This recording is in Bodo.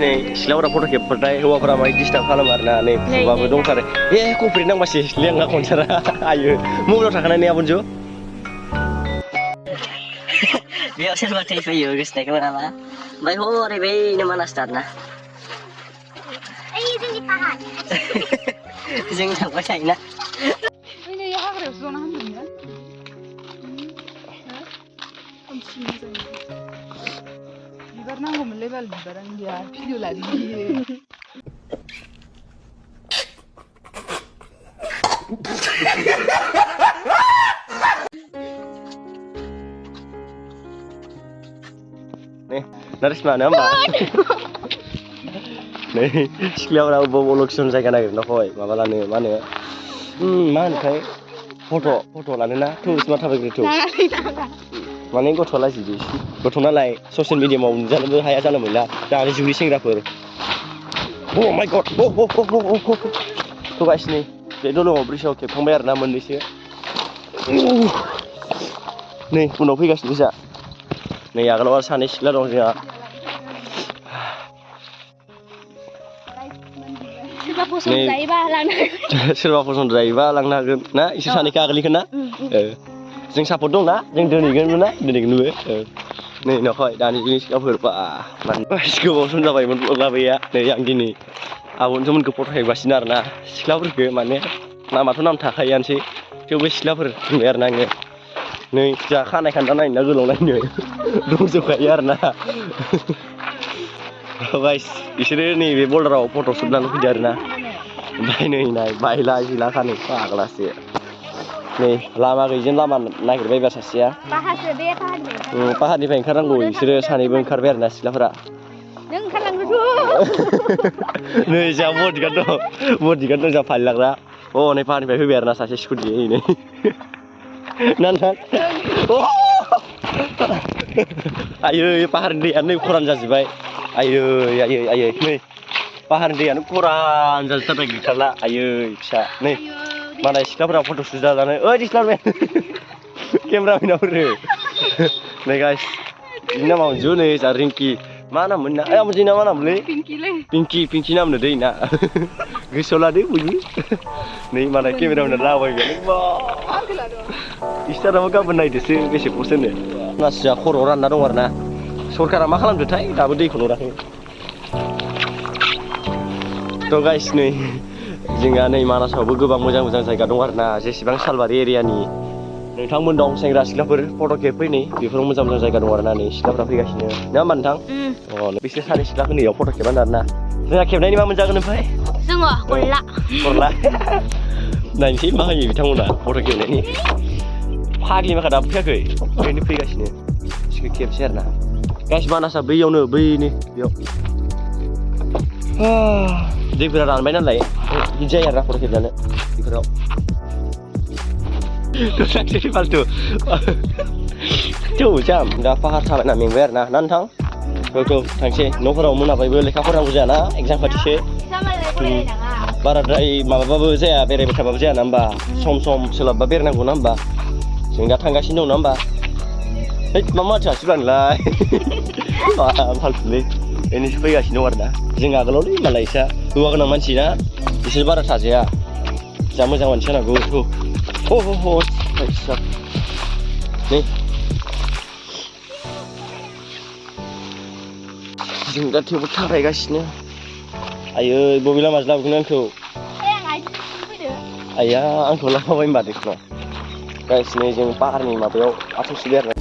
नै सिख्लाफोरा फट' खेबबाथाय हौवाफोरा माहाय डिस्टार्ब खालामो आरोना नै फुबाबो दंथारो कमप्लिट नांबासो लेंगा खनसारा आयो मबाइलाव थाखानाय ने आबुनजु बेयाव सोरबा थैफैयो गोसोनायखौ मोनामा ओमफ्राय हरै बैनो मानास दारना जोंनि पाहार जों थांबाय थायोना हाग्रायावसो दं होनदोंमोन बिबार नांगौमोनलै बाल बिबारानो गैया भिडिअ लानो गियो nih naris mana mbak nih सिख्लाफोरा बबाव लकेसन जायगा नागिरना फै माबा लानो मा होनो मा होनोथाय फट' लानोना थौस मा थाबायग्रो थौ माने गथ' लाजिदो गथ' नालाय ससियेल मिडियामाव नुजानोबो हाया जानो मोनला दानि जुगनि सेंग्राफोर अ माय गड थगासिनो बे दलङाव ब्रिजआव खेबखांबाय आरोना मोननैसो नै उनाव फैगासिनो जा नै आगोलाव आरो सानै सिख्ला दं जोंहा सोरबा फसन्द जायोबा लांनो हागोन ना इसोर सानैखौ आगोलनिखौ ना जों सापर्ट दं ना जों दोनहैगोनबो ना दोनहैगोनबो नै नखय दानि जुगनि सिख्लाफोर बा गोबाव सम जाबायमोन ब्लग लाबोया नै आं दिनै आब'जोंमोनखौ फट' खेबगासिनो आरोना सिख्लाफोरखौ माने नामाथ' नाम थाखायोआनोसै थेवबो सिख्लाफोर बुंबाय आरोना आङो नै जा खानाय खान्दा नायनो गोलाव नायनो दंजोबखायो आरोना गाइस बिसोरो नैबे बल्डाराव फट' सुट लानो फैदों आरोना ओमफ्राय नै नाय बायला जिला खानो फाग्लासो नै लामा गैयिजों लामा नागिरबायबा सासेया पाहारनिफ्राय ओंखारनांगौ बिसोरो सानैबो ओंखारबाय आरोना सिख्लाफोरा नों ओंखारलांग्रोथ' नै जोंहा बडिगार्ड दं जोंहा फालि लाग्रा नै पाहारनिफ्राय फैबाय आरोना सासे स्कुटि नै नानथां आयै पाहारनि दैयानो नै खरान जाजोब्बाय आयै नै पाहारनि दैयानो खरान जाजोबथारबाय गैथारला आयै फिसा नै मालाय सिख्लाफोरा फट' सुट जाजानो ओइ दिस्लारमेन केमेरामेनाफोरो नै गाइस बिनि नामा मोनजु नै जा रिंकि मा नाम मोन ना आमोननि नामा नामलै पिंकि नामनो दै ना गोसोआव लादो बयबो नै मालाय केमेरामेना लाबायबाय बा इस्टाराबो गाबोन नायदोसो बेसे पस्ट होनो मानसिया खर'आव रानना दं आरोना सरकारा मा खालामदोंथाय दाबो दैखौनो हराखै थ' गाइस नै जोंहा नै मानासावबो गोबां मोजां जायगा दं आरोना जेसेबां सालबारि एरियानि नोंथांमोन दं सेंग्रा सिख्लाफोर फट' खेबफैनै बेफोराव मोजां जायगा दं आरोना नै सिख्लाफ्रा फैगासिनो नङा होमबा नोंथां बिसोर सानै सिख्लाखौ नैयाव फट' खेबानो आरोना जोंहा खेबनायनि मा मोनजागोन ओमफ्राय जोङो गरला नायनोसै मा होयो बिथांमोना फट' खेबनायनि फाग्लि माखा दाबो फैयाखै ओरैनो फैगासिनो बिसोरखौ खेबसै आरोना गाइस मानासा बैयावनो बैनि बेयाव दैफोरा रानबाय नालाय बिदि जायो आरोना फट' खेबजानो बेफोराव फाल्थु थौ जाम दा पाहार थाबायना मेंबाय आरोना ना नोंथां थौ थांसै न'फोराव मोनाबायबो लेखा फरायनांगौ जायाना एगजाम खाथिसो बाराद्राय माबाबाबो जाया बेरायबाय थाबाबो जाया ना होमबा सम सोलाबबा बेरायनांगौ ना होमबा जों दा थांगासिनो दं ना होमबा मा माथो आसिबां नोंलाय फाल्थुलै बेनिसो फैगासिनो दं आरोना जों आगोलावलै मालाय इसा हौवा गोनां मानसि ना बिसोर बारा थाजाया जा मोजां मानसि जानांगौ नै जों दा थेवबो थाबायगासिनो आयै बबे लामाजों लाबोगोन आंखौ आइया आंखौ लाफाबाय होनबा देखुन गाइस नै जों पाहारनि माबायाव आथौसिबाय आरोना